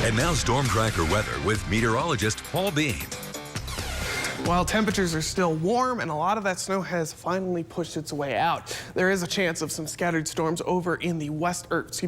And now Storm Tracker weather with meteorologist Paul Bean. While temperatures are still warm and a lot of that snow has finally pushed its way out, there is a chance of some scattered storms over in the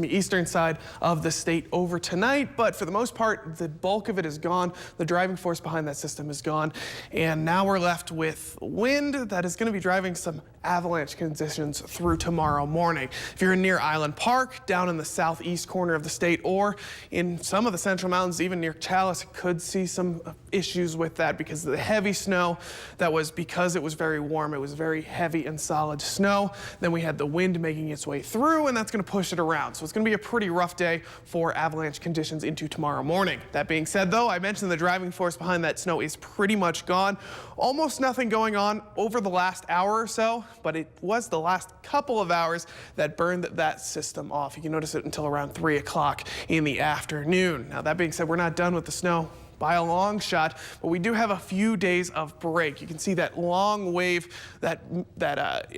eastern side of the state over tonight. But for the most part, the bulk of it is gone. The driving force behind that system is gone. And now we're left with wind that is going to be driving some avalanche conditions through tomorrow morning. If you're near Island Park, down in the southeast corner of the state, or in some of the central mountains, even near Chalice, could see some issues with that because of the heavy snow that was because it was very warm. It was very heavy and solid snow. Then we had the wind making its way through, and that's going to push it around. So it's going to be a pretty rough day for avalanche conditions into tomorrow morning. That being said, though, I mentioned the driving force behind that snow is pretty much gone. Almost nothing going on over the last hour or so, but it was the last couple of hours that burned that system off. You can notice it until around 3 o'clock in the afternoon. Now, that being said, we're not done with the snow by a long shot, but we do have a few days of break. You can see that long wave that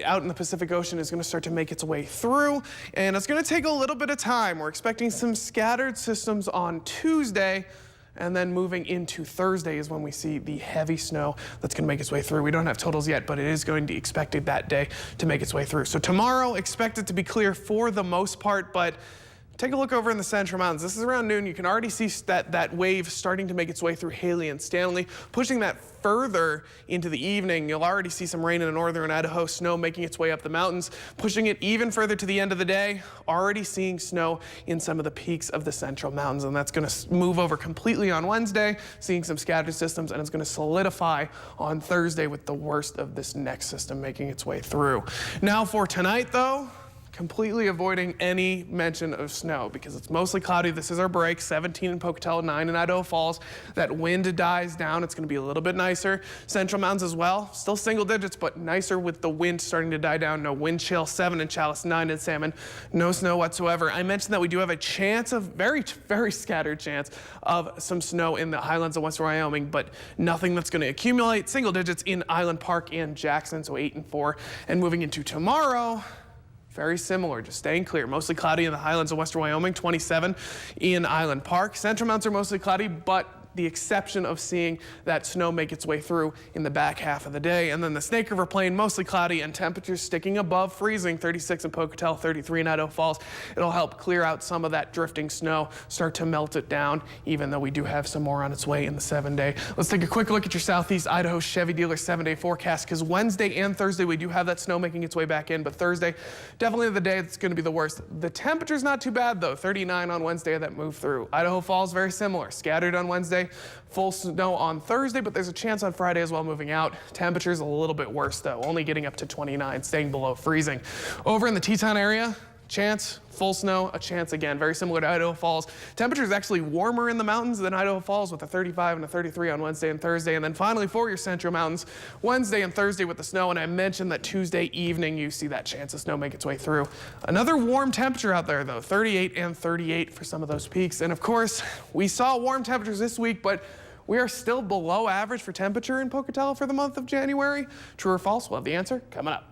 out in the Pacific Ocean is going to start to make its way through, and it's going to take a little bit of time. We're expecting some scattered systems on Tuesday, and then moving into Thursday is when we see the heavy snow that's going to make its way through. We don't have totals yet, but it is going to be expected that day to make its way through. So tomorrow, expect it to be clear for the most part, but take a look over in the central mountains. This is around noon. You can already see that wave starting to make its way through Haley and Stanley. Pushing that further into the evening, you'll already see some rain in northern Idaho, snow making its way up the mountains. Pushing it even further to the end of the day, already seeing snow in some of the peaks of the central mountains. And that's going to move over completely on Wednesday, seeing some scattered systems, and it's going to solidify on Thursday with the worst of this next system making its way through. Now for tonight, though, completely avoiding any mention of snow because it's mostly cloudy. This is our break, 17 in Pocatello, 9 in Idaho Falls. That wind dies down. It's going to be a little bit nicer. Central mountains as well, still single digits, but nicer with the wind starting to die down. No wind chill, 7 in Chalice, 9 in Salmon. No snow whatsoever. I mentioned that we do have a chance of very scattered chance of some snow in the highlands of western Wyoming, but nothing that's going to accumulate. Single digits in Island Park and Jackson, so 8 and 4. And moving into tomorrow, very similar, just staying clear. Mostly cloudy in the highlands of western Wyoming, 27 in Island Park. Central mountains are mostly cloudy, but the exception of seeing that snow make its way through in the back half of the day. And then the Snake River Plain, mostly cloudy and temperatures sticking above freezing, 36 in Pocatello, 33 in Idaho Falls. It'll help clear out some of that drifting snow, start to melt it down, even though we do have some more on its way in the 7-day. Let's take a quick look at your Southeast Idaho Chevy dealer 7-day forecast, because Wednesday and Thursday we do have that snow making its way back in, but Thursday, definitely the day that's going to be the worst. The temperature's not too bad though, 39 on Wednesday that moved through. Idaho Falls, very similar, scattered on Wednesday, full snow on Thursday, but there's a chance on Friday as well moving out. Temperatures a little bit worse though, only getting up to 29, staying below freezing. Over in the Teton area, chance, full snow, a chance again, very similar to Idaho Falls. Temperatures actually warmer in the mountains than Idaho Falls with a 35 and a 33 on Wednesday and Thursday. And then finally for your central mountains, Wednesday and Thursday with the snow. And I mentioned that Tuesday evening you see that chance of snow make its way through. Another warm temperature out there though, 38 and 38 for some of those peaks. And of course, we saw warm temperatures this week, but we are still below average for temperature in Pocatello for the month of January. True or false? We'll have the answer coming up.